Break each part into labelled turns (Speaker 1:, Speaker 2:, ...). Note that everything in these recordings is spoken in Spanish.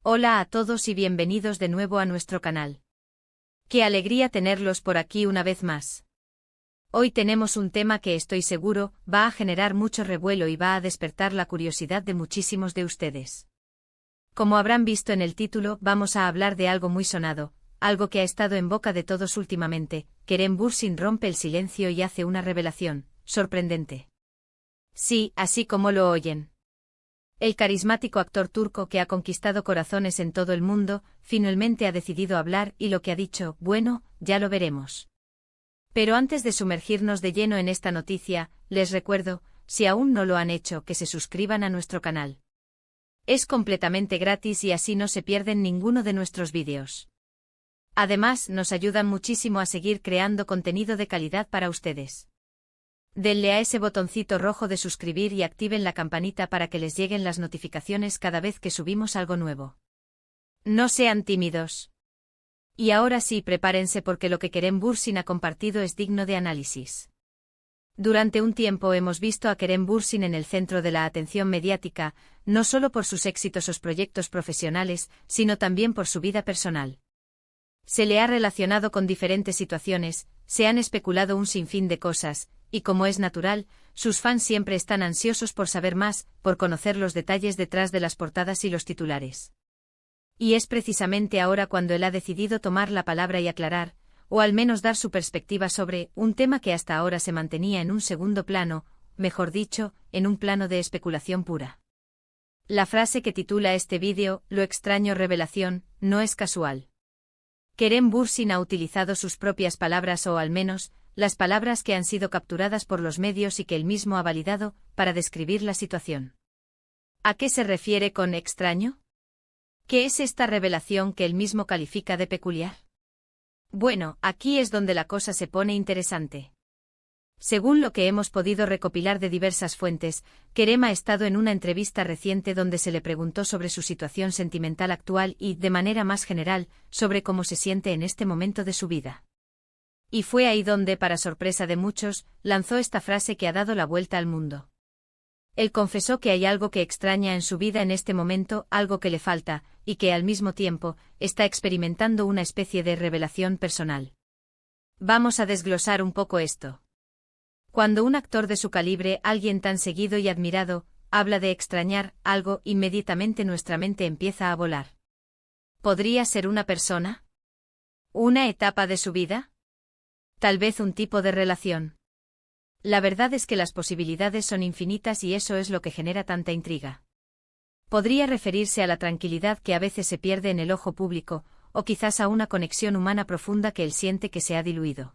Speaker 1: Hola a todos y bienvenidos de nuevo a nuestro canal. Qué alegría tenerlos por aquí una vez más. Hoy tenemos un tema que estoy seguro va a generar mucho revuelo y va a despertar la curiosidad de muchísimos de ustedes. Como habrán visto en el título, vamos a hablar de algo muy sonado, algo que ha estado en boca de todos últimamente. Kerem Bürsin rompe el silencio y hace una revelación sorprendente. Sí, así como lo oyen. El carismático actor turco que ha conquistado corazones en todo el mundo, finalmente ha decidido hablar y lo que ha dicho, bueno, ya lo veremos. Pero antes de sumergirnos de lleno en esta noticia, les recuerdo, si aún no lo han hecho, que se suscriban a nuestro canal. Es completamente gratis y así no se pierden ninguno de nuestros vídeos. Además, nos ayudan muchísimo a seguir creando contenido de calidad para ustedes. Denle a ese botoncito rojo de suscribir y activen la campanita para que les lleguen las notificaciones cada vez que subimos algo nuevo. No sean tímidos. Y ahora sí, prepárense porque lo que Kerem Bürsin ha compartido es digno de análisis. Durante un tiempo hemos visto a Kerem Bürsin en el centro de la atención mediática, no solo por sus exitosos proyectos profesionales, sino también por su vida personal. Se le ha relacionado con diferentes situaciones, se han especulado un sinfín de cosas, y como es natural, sus fans siempre están ansiosos por saber más, por conocer los detalles detrás de las portadas y los titulares. Y es precisamente ahora cuando él ha decidido tomar la palabra y aclarar, o al menos dar su perspectiva sobre un tema que hasta ahora se mantenía en un segundo plano, mejor dicho, en un plano de especulación pura. La frase que titula este vídeo, "Lo extraño revelación", no es casual. Kerem Bürsin ha utilizado sus propias palabras o al menos, las palabras que han sido capturadas por los medios y que él mismo ha validado, para describir la situación. ¿A qué se refiere con extraño? ¿Qué es esta revelación que él mismo califica de peculiar? Bueno, aquí es donde la cosa se pone interesante. Según lo que hemos podido recopilar de diversas fuentes, Kerem ha estado en una entrevista reciente donde se le preguntó sobre su situación sentimental actual y, de manera más general, sobre cómo se siente en este momento de su vida. Y fue ahí donde, para sorpresa de muchos, lanzó esta frase que ha dado la vuelta al mundo. Él confesó que hay algo que extraña en su vida en este momento, algo que le falta, y que al mismo tiempo, está experimentando una especie de revelación personal. Vamos a desglosar un poco esto. Cuando un actor de su calibre, alguien tan seguido y admirado, habla de extrañar algo, inmediatamente nuestra mente empieza a volar. ¿Podría ser una persona? ¿Una etapa de su vida? Tal vez un tipo de relación. La verdad es que las posibilidades son infinitas y eso es lo que genera tanta intriga. Podría referirse a la tranquilidad que a veces se pierde en el ojo público, o quizás a una conexión humana profunda que él siente que se ha diluido.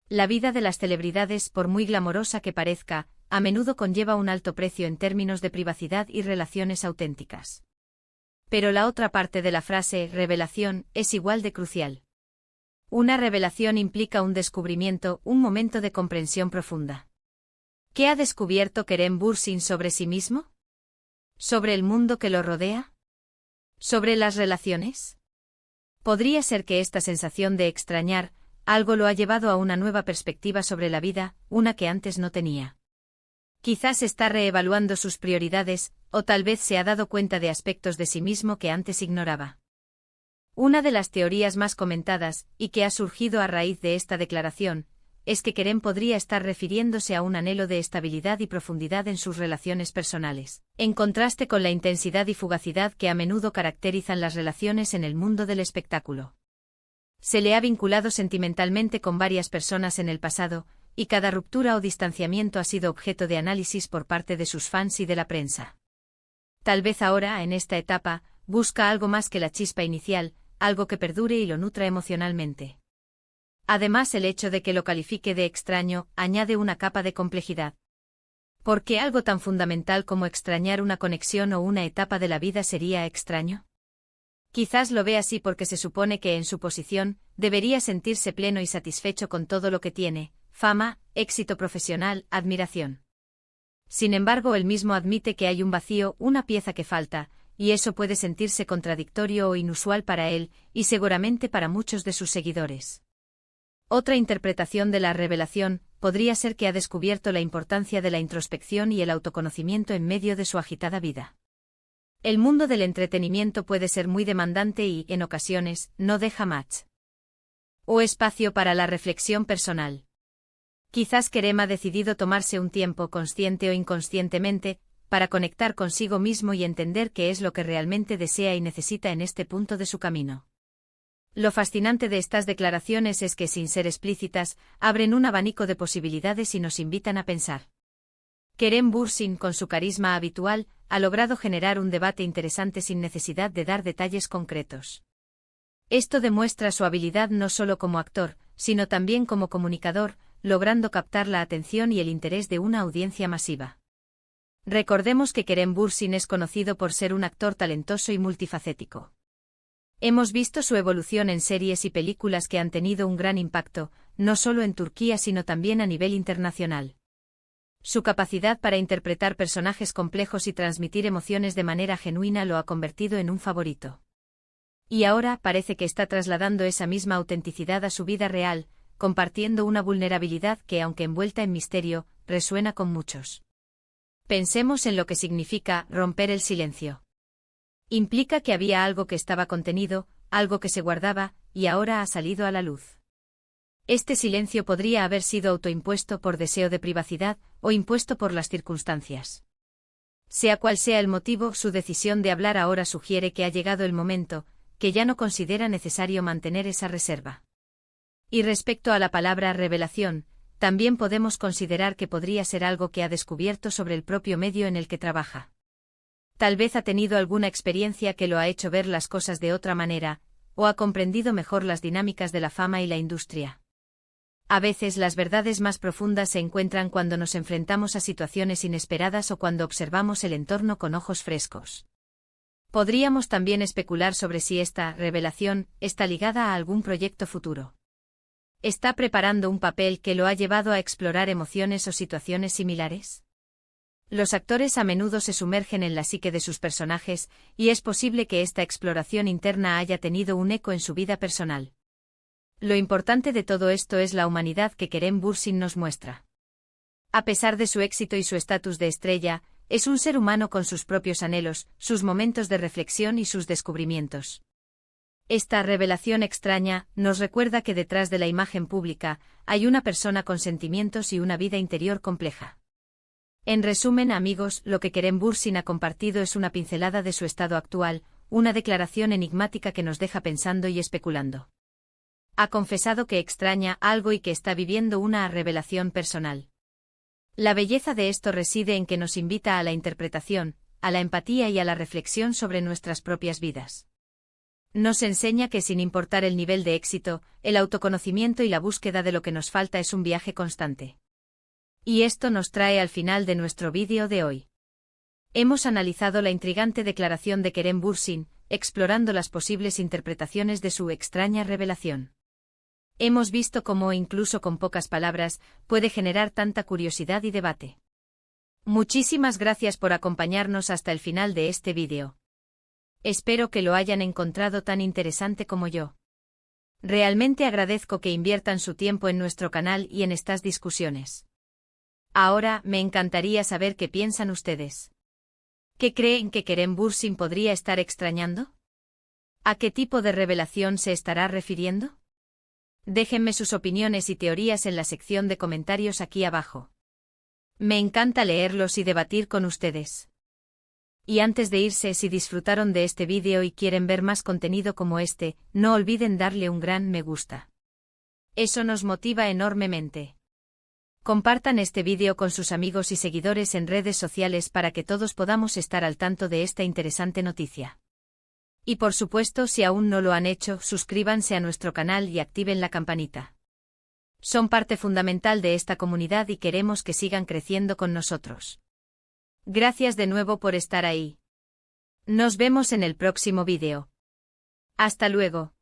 Speaker 1: La vida de las celebridades, por muy glamorosa que parezca, a menudo conlleva un alto precio en términos de privacidad y relaciones auténticas. Pero la otra parte de la frase, revelación, es igual de crucial. Una revelación implica un descubrimiento, un momento de comprensión profunda. ¿Qué ha descubierto Kerem Bürsin sobre sí mismo? ¿Sobre el mundo que lo rodea? ¿Sobre las relaciones? Podría ser que esta sensación de extrañar algo lo ha llevado a una nueva perspectiva sobre la vida, una que antes no tenía. Quizás está reevaluando sus prioridades, o tal vez se ha dado cuenta de aspectos de sí mismo que antes ignoraba. Una de las teorías más comentadas, y que ha surgido a raíz de esta declaración, es que Kerem podría estar refiriéndose a un anhelo de estabilidad y profundidad en sus relaciones personales, en contraste con la intensidad y fugacidad que a menudo caracterizan las relaciones en el mundo del espectáculo. Se le ha vinculado sentimentalmente con varias personas en el pasado, y cada ruptura o distanciamiento ha sido objeto de análisis por parte de sus fans y de la prensa. Tal vez ahora, en esta etapa, busca algo más que la chispa inicial, algo que perdure y lo nutra emocionalmente. Además, el hecho de que lo califique de extraño añade una capa de complejidad. ¿Por qué algo tan fundamental como extrañar una conexión o una etapa de la vida sería extraño? Quizás lo ve así porque se supone que en su posición, debería sentirse pleno y satisfecho con todo lo que tiene, fama, éxito profesional, admiración. Sin embargo, él mismo admite que hay un vacío, una pieza que falta, y eso puede sentirse contradictorio o inusual para él, y seguramente para muchos de sus seguidores. Otra interpretación de la revelación podría ser que ha descubierto la importancia de la introspección y el autoconocimiento en medio de su agitada vida. El mundo del entretenimiento puede ser muy demandante y, en ocasiones, no deja match o espacio para la reflexión personal. Quizás Kerem ha decidido tomarse un tiempo, consciente o inconscientemente, para conectar consigo mismo y entender qué es lo que realmente desea y necesita en este punto de su camino. Lo fascinante de estas declaraciones es que, sin ser explícitas, abren un abanico de posibilidades y nos invitan a pensar. Kerem Bürsin, con su carisma habitual, ha logrado generar un debate interesante sin necesidad de dar detalles concretos. Esto demuestra su habilidad no solo como actor, sino también como comunicador, logrando captar la atención y el interés de una audiencia masiva. Recordemos que Kerem Bürsin es conocido por ser un actor talentoso y multifacético. Hemos visto su evolución en series y películas que han tenido un gran impacto, no solo en Turquía sino también a nivel internacional. Su capacidad para interpretar personajes complejos y transmitir emociones de manera genuina lo ha convertido en un favorito. Y ahora parece que está trasladando esa misma autenticidad a su vida real, compartiendo una vulnerabilidad que, aunque envuelta en misterio, resuena con muchos. Pensemos en lo que significa romper el silencio. Implica que había algo que estaba contenido, algo que se guardaba, y ahora ha salido a la luz. Este silencio podría haber sido autoimpuesto por deseo de privacidad, o impuesto por las circunstancias. Sea cual sea el motivo, su decisión de hablar ahora sugiere que ha llegado el momento, que ya no considera necesario mantener esa reserva. Y respecto a la palabra revelación, también podemos considerar que podría ser algo que ha descubierto sobre el propio medio en el que trabaja. Tal vez ha tenido alguna experiencia que lo ha hecho ver las cosas de otra manera, o ha comprendido mejor las dinámicas de la fama y la industria. A veces las verdades más profundas se encuentran cuando nos enfrentamos a situaciones inesperadas o cuando observamos el entorno con ojos frescos. Podríamos también especular sobre si esta revelación está ligada a algún proyecto futuro. ¿Está preparando un papel que lo ha llevado a explorar emociones o situaciones similares? Los actores a menudo se sumergen en la psique de sus personajes, y es posible que esta exploración interna haya tenido un eco en su vida personal. Lo importante de todo esto es la humanidad que Kerem Bürsin nos muestra. A pesar de su éxito y su estatus de estrella, es un ser humano con sus propios anhelos, sus momentos de reflexión y sus descubrimientos. Esta revelación extraña nos recuerda que detrás de la imagen pública hay una persona con sentimientos y una vida interior compleja. En resumen, amigos, lo que Kerem Bürsin ha compartido es una pincelada de su estado actual, una declaración enigmática que nos deja pensando y especulando. Ha confesado que extraña algo y que está viviendo una revelación personal. La belleza de esto reside en que nos invita a la interpretación, a la empatía y a la reflexión sobre nuestras propias vidas. Nos enseña que, sin importar el nivel de éxito, el autoconocimiento y la búsqueda de lo que nos falta es un viaje constante. Y esto nos trae al final de nuestro vídeo de hoy. Hemos analizado la intrigante declaración de Kerem Bürsin, explorando las posibles interpretaciones de su extraña revelación. Hemos visto cómo, incluso con pocas palabras, puede generar tanta curiosidad y debate. Muchísimas gracias por acompañarnos hasta el final de este vídeo. Espero que lo hayan encontrado tan interesante como yo. Realmente agradezco que inviertan su tiempo en nuestro canal y en estas discusiones. Ahora, me encantaría saber qué piensan ustedes. ¿Qué creen que Kerem Bürsin podría estar extrañando? ¿A qué tipo de revelación se estará refiriendo? Déjenme sus opiniones y teorías en la sección de comentarios aquí abajo. Me encanta leerlos y debatir con ustedes. Y antes de irse, si disfrutaron de este vídeo y quieren ver más contenido como este, no olviden darle un gran me gusta. Eso nos motiva enormemente. Compartan este vídeo con sus amigos y seguidores en redes sociales para que todos podamos estar al tanto de esta interesante noticia. Y por supuesto, si aún no lo han hecho, suscríbanse a nuestro canal y activen la campanita. Son parte fundamental de esta comunidad y queremos que sigan creciendo con nosotros. Gracias de nuevo por estar ahí. Nos vemos en el próximo vídeo. Hasta luego.